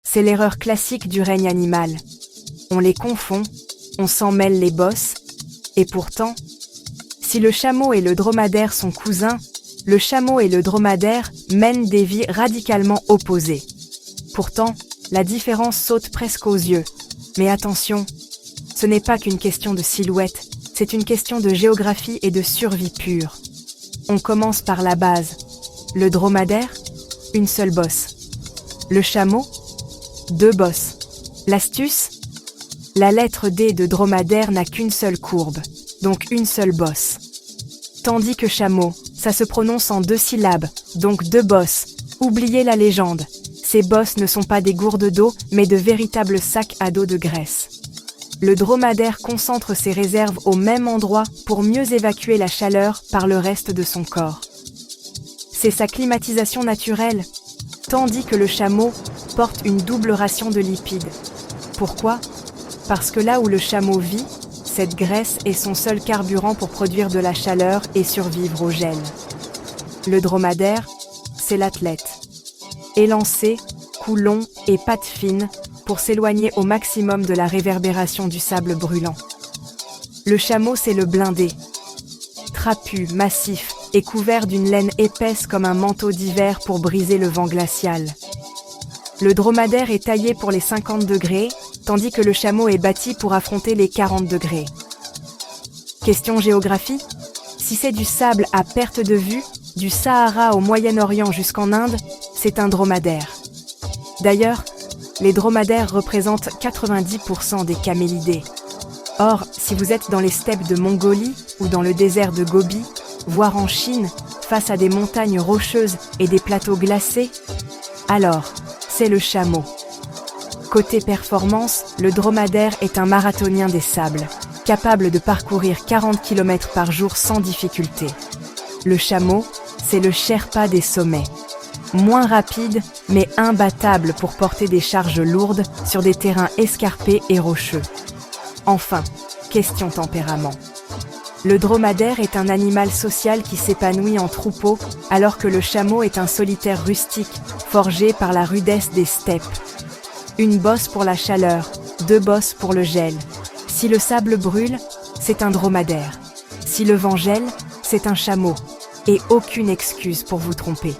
C'est l'erreur classique du règne animal. On les confond, on s'en mêle les bosses, et pourtant, si le chameau et le dromadaire sont cousins, le chameau et le dromadaire mènent des vies radicalement opposées. Pourtant, la différence saute presque aux yeux. Mais attention, ce n'est pas qu'une question de silhouette, c'est une question de géographie et de survie pure. On commence par la base. Le dromadaire, une seule bosse. Le chameau, 2 bosses. L'astuce? La lettre D de dromadaire n'a qu'une seule courbe, donc une seule bosse. Tandis que chameau, ça se prononce en 2 syllabes, donc 2 bosses. Oubliez la légende. Ces bosses ne sont pas des gourdes d'eau, mais de véritables sacs à dos de graisse. Le dromadaire concentre ses réserves au même endroit pour mieux évacuer la chaleur par le reste de son corps. C'est sa climatisation naturelle, tandis que le chameau porte une double ration de lipides. Pourquoi? Parce que là où le chameau vit, cette graisse est son seul carburant pour produire de la chaleur et survivre au gel. Le dromadaire, c'est l'athlète. Élancé, cou long et pattes fines pour s'éloigner au maximum de la réverbération du sable brûlant. Le chameau, c'est le blindé. Trapu, massif et couvert d'une laine épaisse comme un manteau d'hiver pour briser le vent glacial. Le dromadaire est taillé pour les 50 degrés, tandis que le chameau est bâti pour affronter les 40 degrés. Question géographie? Si c'est du sable à perte de vue, du Sahara au Moyen-Orient jusqu'en Inde, c'est un dromadaire. D'ailleurs, les dromadaires représentent 90% des camélidés. Or, si vous êtes dans les steppes de Mongolie ou dans le désert de Gobi, voire en Chine, face à des montagnes rocheuses et des plateaux glacés, alors, c'est le chameau. Côté performance, le dromadaire est un marathonien des sables, capable de parcourir 40 km par jour sans difficulté. Le chameau, c'est le Sherpa des sommets. Moins rapide, mais imbattable pour porter des charges lourdes sur des terrains escarpés et rocheux. Enfin, question tempérament. Le dromadaire est un animal social qui s'épanouit en troupeau, alors que le chameau est un solitaire rustique, forgé par la rudesse des steppes. Une bosse pour la chaleur, 2 bosses pour le gel. Si le sable brûle, c'est un dromadaire. Si le vent gèle, c'est un chameau. Et aucune excuse pour vous tromper.